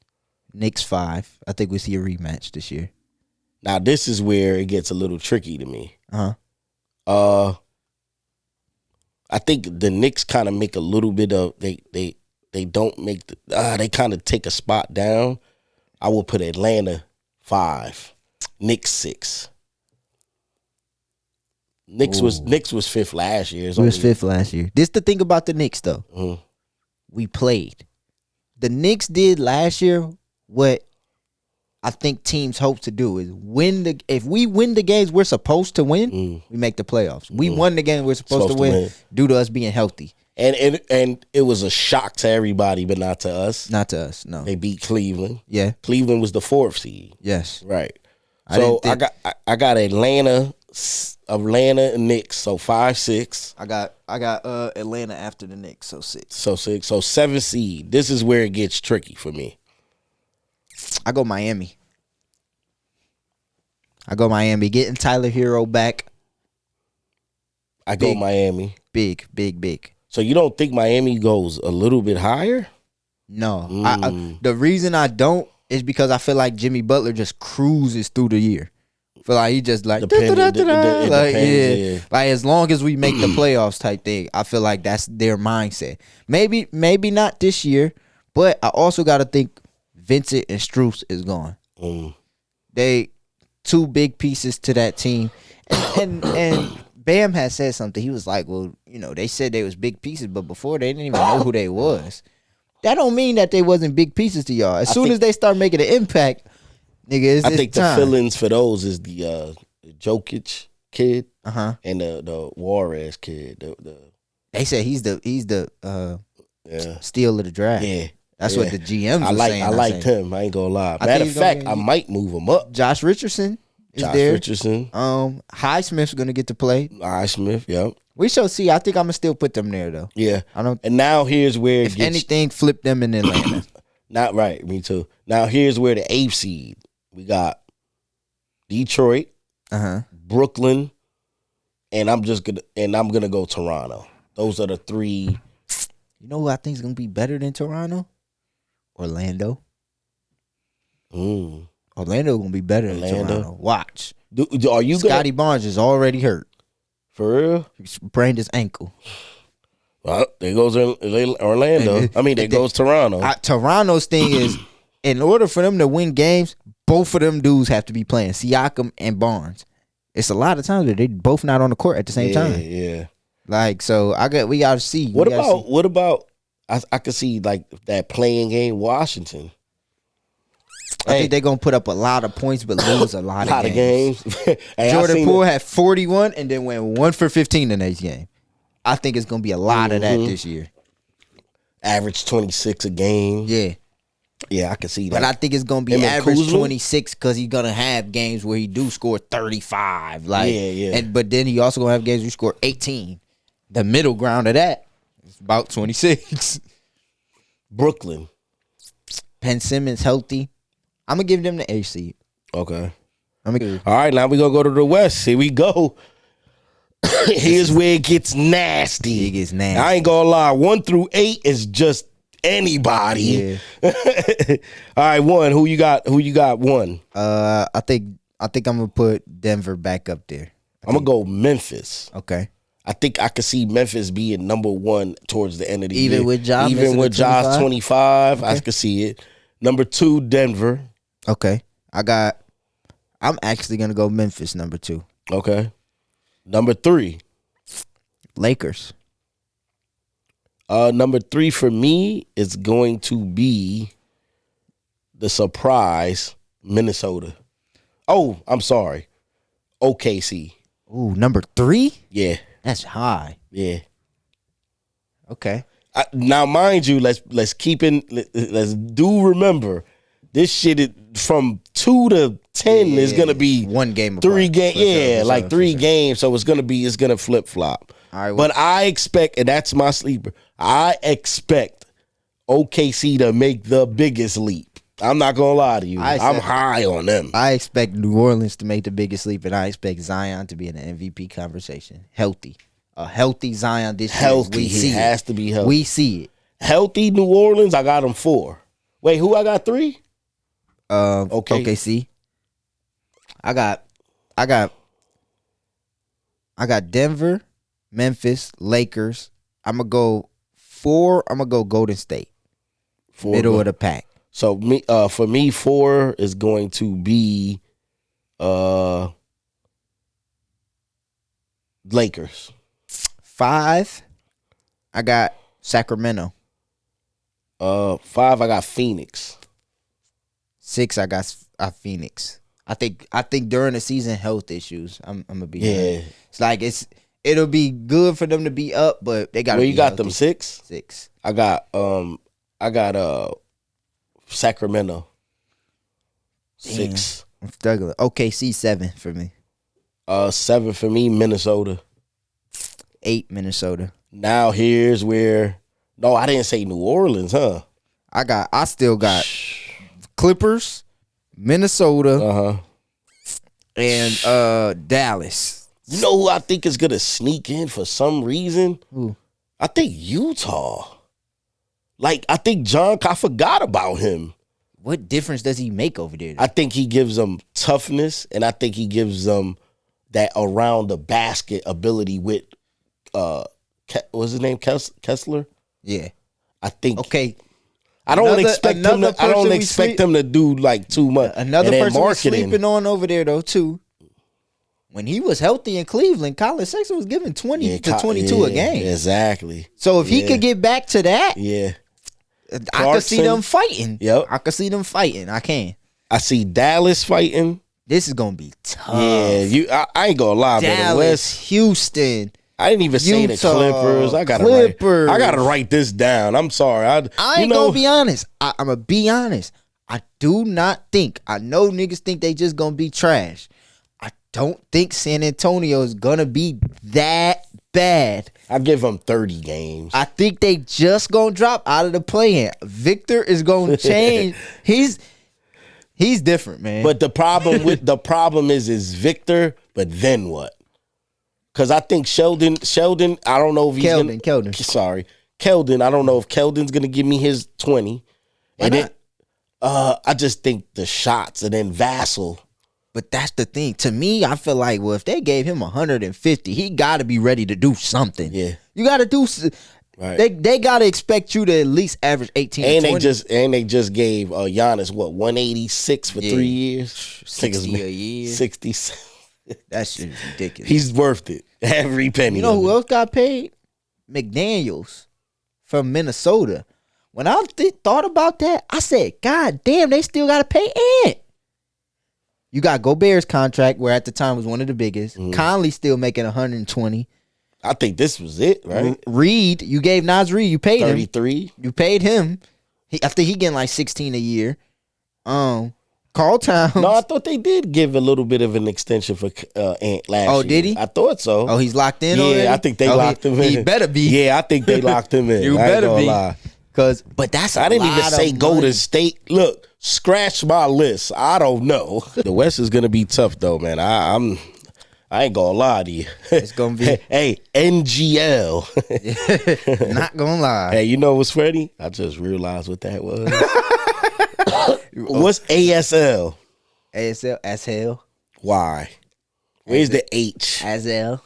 Knicks 5. I think we see a rematch this year. Now this is where it gets a little tricky to me. I think the Knicks kind of make a little bit of they don't make they kind of take a spot down. I will put Atlanta 5, Knicks 6. Knicks was 5th last year. We was 5th last year. This the thing about the Knicks though. We played. The Knicks did last year what I think teams hope to do is if we win the games we're supposed to win, we make the playoffs. We won the game we're supposed to win due to us being healthy. And it was a shock to everybody, but not to us. Not to us, no. They beat Cleveland. Yeah. Cleveland was the 4th seed. Yes. Right. So I got Atlanta and Knicks, so 5, 6. I got Atlanta after the Knicks, so 6. So 6. So 7th seed. This is where it gets tricky for me. I go Miami. Getting Tyler Hero back. I go Miami. Big. So you don't think Miami goes a little bit higher? No. The reason I don't is because I feel like Jimmy Butler just cruises through the year. I feel like he just like, like as long as we make the playoffs type thing, I feel like that's their mindset. Maybe not this year, but I also got to think Vincent and Strus is gone. They 2 big pieces to that team, and Bam has said something. He was like, well, they said they was big pieces, but before they didn't even know who they was. That don't mean that they wasn't big pieces to y'all. As soon as they start making an impact, nigga, I think time. the fill-ins for those is the Jokic kid and the Juarez kid. They said he's the steal of the draft. Yeah. That's what the GMs I was saying. I liked him. I ain't gonna lie. Matter of fact, I might move him up. Josh Richardson is there. Highsmith's gonna get to play. Highsmith, yep. We shall see. I think I'm gonna still put them there though. Yeah. I don't. And now here's where if anything, flip them in Atlanta. Not right. Me too. Now here's where the 8th seed. We got Detroit, Brooklyn, and I'm gonna go Toronto. Those are the 3. You know who I think is gonna be better than Toronto? Orlando. Orlando gonna be better than Toronto. Watch. Are you Scotty Barnes is already hurt. For real? He sprained his ankle. Well, there goes Orlando. There goes Toronto. Toronto's thing is, in order for them to win games, both of them dudes have to be playing, Siakam and Barnes. It's a lot of times that they both not on the court at the same time. Yeah. Like, so we gotta see. What about I could see like that playing game Washington. I think they're gonna put up a lot of points but lose a lot of games. Hey, Jordan Poole had 41 and then went 1 for 15 the next game. I think it's gonna be a lot of that this year. Average 26 a game. Yeah. Yeah, I can see that. But I think it's gonna be Him and average Kuzma? 26 because he's gonna have games where he do score 35. Like, Yeah. But then he also gonna have games where he score 18. The middle ground of that is about 26. Brooklyn. Penn Simmons healthy. I'm gonna give them the A seed. Okay. I'm gonna All right, now we're going to go to the West. Here we go. Here's where it gets nasty. It gets nasty. I ain't going to lie. 1 through 8 is just anybody. Yeah. All right, 1. Who you got? 1? I think I'm gonna put Denver back up there. I'm going to go Memphis. Okay. I think I could see Memphis being number 1 towards the end of the year. Even with Ja Even missing with the Ja's 25? 25, I Okay. could see it. Number 2, Denver. Okay. I'm actually gonna go Memphis number 2. Okay. Number 3. Lakers. Number 3 for me is going to be the surprise Minnesota. Oh, I'm sorry. OKC. Ooh, number 3? Yeah. That's high. Yeah. Okay. Now, mind you, let's do remember this shit is from 2 to 10 is gonna be 1 game. 3 games. Yeah, like sure, 3 games. So it's gonna flip flop. All right. But I expect, and that's my sleeper. I expect OKC to make the biggest leap. I'm not gonna lie to you. I'm high on them. I expect New Orleans to make the biggest leap, and I expect Zion to be in the MVP conversation. Healthy. A healthy Zion this year. Healthy. We see He has to be healthy. We see it. Healthy New Orleans, I got him 4. Wait, who I got 3? OKC. I got Denver, Memphis, Lakers. I'm gonna go 4. I'm gonna go Golden State. 4 Middle of the pack. So me, for me, 4 is going to be Lakers. 5, I got Sacramento. 5, I got Phoenix. 6, I got Phoenix. I think during the season, health issues. I'm gonna be It's like it'll be good for them to be up, but they got. Where you got healthy. them 6? 6. I got Sacramento. 6. I'm struggling. OKC 7 for me. 7 for me, Minnesota. 8 Minnesota. Now here's where. No, I didn't say New Orleans, huh? I still got Clippers, Minnesota, and Dallas. You know who I think is gonna sneak in for some reason? Who? I think Utah. Like, I think I forgot about him. What difference does he make over there? I think he gives them toughness, and I think he gives them that around the basket ability with what's his name? Kessler? Yeah. I think. Okay. I don't expect them to do like too much. Another person was sleeping on over there though too. When he was healthy in Cleveland, Colin Sexton was giving 20 to 22 a game. Exactly. So if he could get back to that, I could see them fighting. Yep. I could see them fighting. I can. I see Dallas fighting. This is gonna be tough. Yeah, I ain't gonna lie, Dallas, man. West, Houston. I didn't even say the Clippers. I gotta write this down. I'm sorry. I ain't gonna be honest. I'm gonna be honest. I do not think. I know niggas think they just gonna be trash. I don't think San Antonio is gonna be that bad. I give them 30 games. I think they just gonna drop out of the play-in. Victor is gonna change. He's different, man. But the problem is Victor. But then what? Because I think Sheldon. I don't know if he's Keldon. Sorry, Keldon. I don't know if Keldon's gonna give me his 20. And then I just think the shots, and then Vassell. But that's the thing. To me, I feel like, well, if they gave him 150, he got to be ready to do something. Yeah, you got to do. Right. They got to expect you to at least average 18. And to 20. they just gave Giannis 186 for 3 years, 60 a year, 60. That shit is ridiculous. He's worth it. Every penny. You know who else got paid? McDaniels from Minnesota. When I thought about that, I said, God damn, they still got to pay Ant. You got Gobert's contract, where at the time was one of the biggest. Conley still making 120. I think this was it, right? Reed, you gave Nas Reed, you paid him. 33. You paid him. I think he getting like 16 a year. Carl Towns. No, I thought they did give a little bit of an extension for Ant last year. Oh, did he? I thought so. Oh, he's locked in yeah, already? I think they locked him in. He better be. Yeah, I think they locked him in. You I ain't better gonna be. lie. But that's a I didn't even lot say of Golden money. State. Look, scratch my list. I don't know. The West is gonna be tough though, man. I ain't gonna lie to you. It's gonna be hey, NGL. Not gonna lie. Hey, you know what's funny? I just realized what that was. What's ASL? ASL as hell. Why? Where's the H? As hell.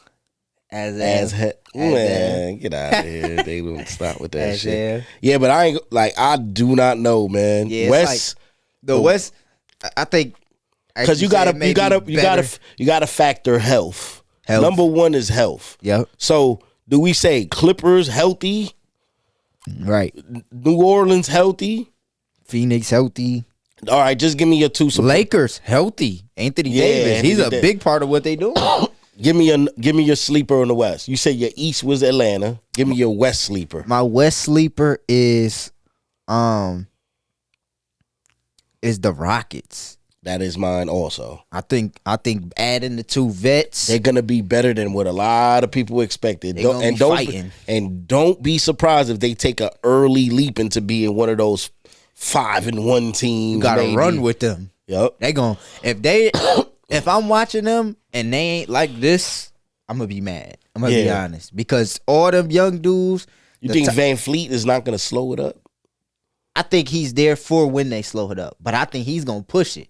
Man, get out of here. They don't stop with that As shit. hell. Yeah, but I do not know, man. Yeah, West, the West. I think because you gotta factor health. Number one is health. Yep. So do we say Clippers healthy? Right. New Orleans healthy. Phoenix healthy. All right, just give me your two. Lakers healthy. Anthony Davis. He's a big part of what they do. Give me your sleeper in the West. You say your East was Atlanta. Give me your West sleeper. My West sleeper is the Rockets. That is mine also. I think adding the two vets, they're gonna be better than what a lot of people expected. Don't be surprised if they take an early leap into being one of those 5-1 teams. You gotta run with them. Yep. They gon' if I'm watching them and they ain't like this, I'm gonna be mad. I'm gonna be honest. Because all them young dudes. You think Van Fleet is not gonna slow it up? I think he's there for when they slow it up. But I think he's gonna push it.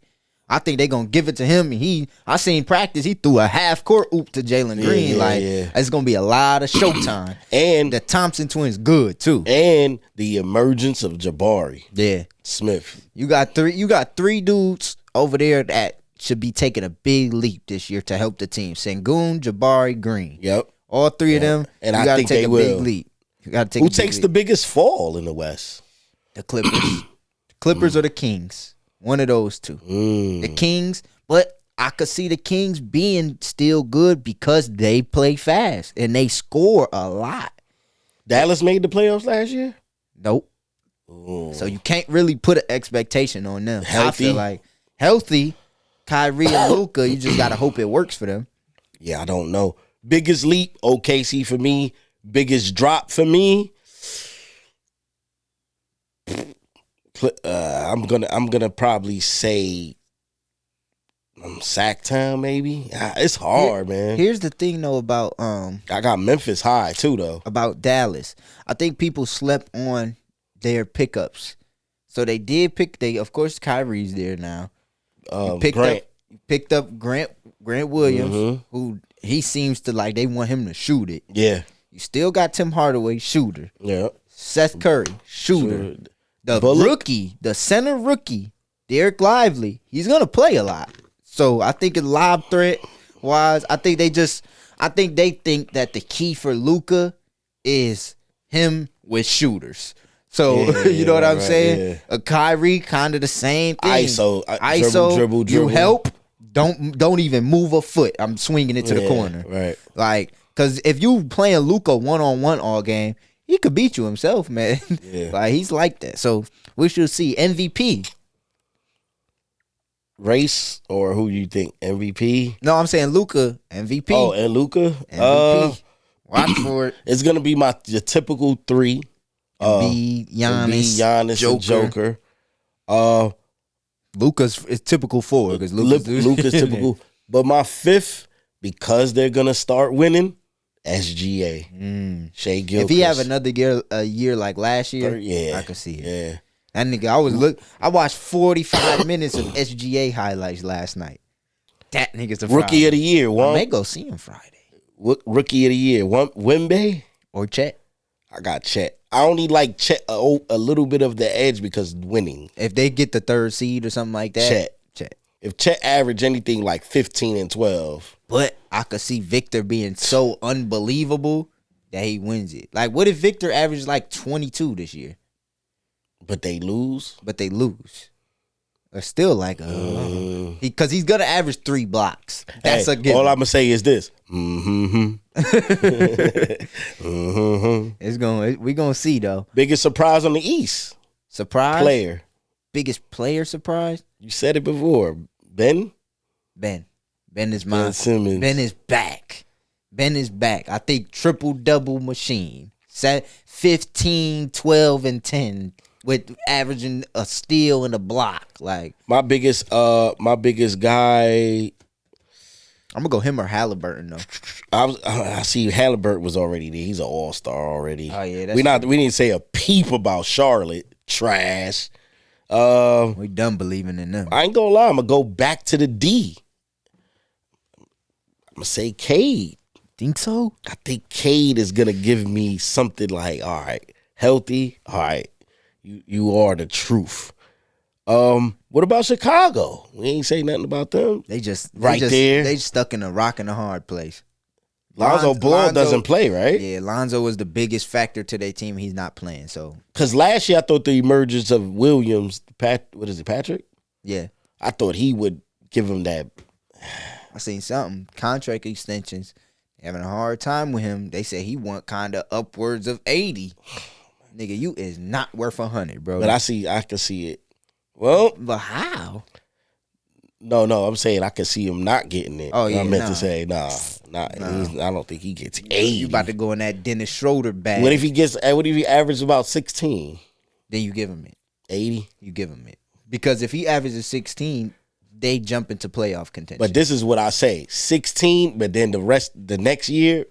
I think they're gonna give it to him. And I seen practice, he threw a half court oop to Jalen Green. It's gonna be a lot of showtime. And the Thompson twins good too. And the emergence of Jabari. Yeah. Smith. You got three dudes over there that should be taking a big leap this year to help the team. Sengun, Jabari, Green. Yep. All three of them. And you I think they will. Big leap. You gotta take Who takes the biggest fall in the West? The Clippers. The Clippers or the Kings. One of those two. The Kings, but I could see the Kings being still good because they play fast and they score a lot. Dallas made the playoffs last year? Nope. Ooh. So you can't really put an expectation on them. Healthy? I feel like healthy, Kyrie and Luka, you just gotta hope it works for them. Yeah, I don't know. Biggest leap, OKC for me. Biggest drop for me. I'm gonna probably say Sacktown maybe. It's hard, man. Here's the thing though about I got Memphis high too though. About Dallas. I think people slept on their pickups. So they did of course Kyrie's there now. Picked up Grant Williams, who he seems to like they want him to shoot it. Yeah. You still got Tim Hardaway, shooter. Yeah. Seth Curry, shooter. The rookie, the center rookie, Derek Lively, he's gonna play a lot. So I think in lob threat wise, I think they think that the key for Luka is him with shooters. So you know what I'm saying? Yeah. A Kyrie, kind of the same thing. ISO, dribble. You help. Don't even move a foot. I'm swinging it to the corner. Right. Like, cause if you playing Luka 1-on-1 all game, he could beat you himself, man. Yeah. Like he's like that. So we should see MVP. Race or who you think? MVP? No, I'm saying Luka MVP. Oh, and Luka? MVP. Watch for it. It's gonna be your typical three. Giannis, and Joker. Luka's is typical four because Luka's typical. But my fifth, because they're gonna start winning, SGA. Shea Gilchrist. If he have another year like last year, I could see it. Yeah. That nigga, I watched 45 minutes of SGA highlights last night. That nigga's a Rookie of the year. I may go see him Friday. Rookie of the year. Wemby or Chet? I got Chet. I only like Chet a little bit of the edge because winning. If they get the third seed or something like that, Chet. If Chet average anything like 15 and 12. But I could see Victor being so unbelievable that he wins it. Like, what if Victor averages like 22 this year? But they lose? Like, Or still like because he's gonna average 3 blocks. That's a given. All I'm gonna say is this. We gonna see though. Biggest surprise on the East. Surprise player. Biggest player surprise. You said it before. Ben is mine. Ben Simmons. Ben is back. Ben is back. I think triple-double machine. 15, 12, and 10 with averaging a steal and a block. Like my biggest guy. I'm gonna go him or Halliburton though. I see Halliburton was already there. He's an all-star already. Oh yeah, we didn't say a peep about Charlotte. Trash. We done believing in them. I ain't gonna lie. I'm gonna go back to the D. I'm gonna say Cade. Think so? I think Cade is gonna give me something like, all right, healthy. All right, you are the truth. What about Chicago? We ain't say nothing about them. They just there. They stuck in a rock and a hard place. Lonzo Ball doesn't play, right? Yeah, Lonzo was the biggest factor to their team. He's not playing. So because last year I thought the emergence of Williams, Patrick? Yeah, I thought he would give him that. I seen something contract extensions. Having a hard time with him. They say he want kind of upwards of 80. Nigga, you is not worth 100, bro. But I can see it. Well, but how? No, I'm saying I can see him not getting it. Oh yeah, I meant to say nah. I don't think he gets 80. You about to go in that Dennis Schroeder bag. What if he averages about 16? Then you give him it. 80? You give him it. Because if he averages 16, they jump into playoff contention. But this is what I say. 16, but then the next year,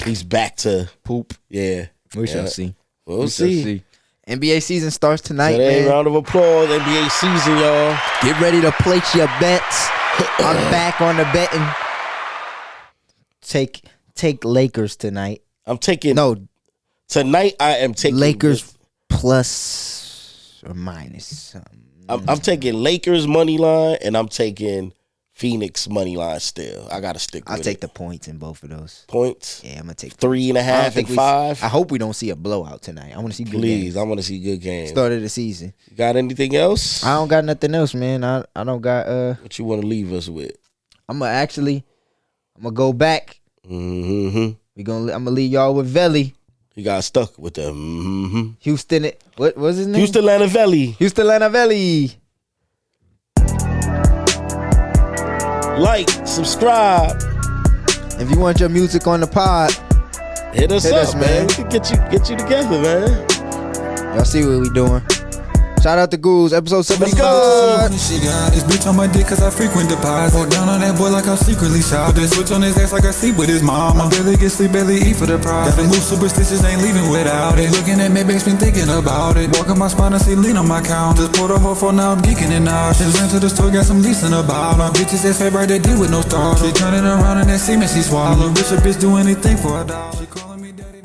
he's back to poop. Yeah. We shall see. We'll see. NBA season starts tonight, Today, man. round of applause. NBA season, y'all. Get ready to place your bets. I'm back on the betting. Take Lakers tonight. I'm taking tonight. I am taking Lakers plus or minus. I'm taking Lakers money line and I'm taking Phoenix money line. Still, I gotta stick. I'll with take it. the points in both of those points. Yeah, I'm gonna take 3.5 and 5. I hope we don't see a blowout tonight. I want to see good Please, games. I want to see good games. Start of the season. You got anything else? I don't got nothing else, man. I don't got What you want to leave us with? I'm gonna go back. Mm-hmm. I'm gonna leave y'all with Veli. You got stuck with the Houston. What was his name? Houston Lanavelli. Houston Lanavelli. Like, subscribe. If you want your music on the pod, hit us up, man. We can get you together, man. Y'all see what we doing. Shout out to Ghouls, episode 75. She got this bitch on my dick cause I frequent the pies. Walk down on that boy like I secretly shot. Put that switch on his ass like I sleep with his mom. I barely get sleep, barely eat for the prize. Gotta move superstitious, ain't leaving without it. Looking at me, makes me thinking about it. Walking my spine, I see lean on my count. Just poured a whole for now, I'm geeking it now. Just ran to the store, got some leasing about. My bitches that fat right, they deal with no stars. She turning around and that semen she swallow. Wish a bitch do anything for a dog. She calling me daddy.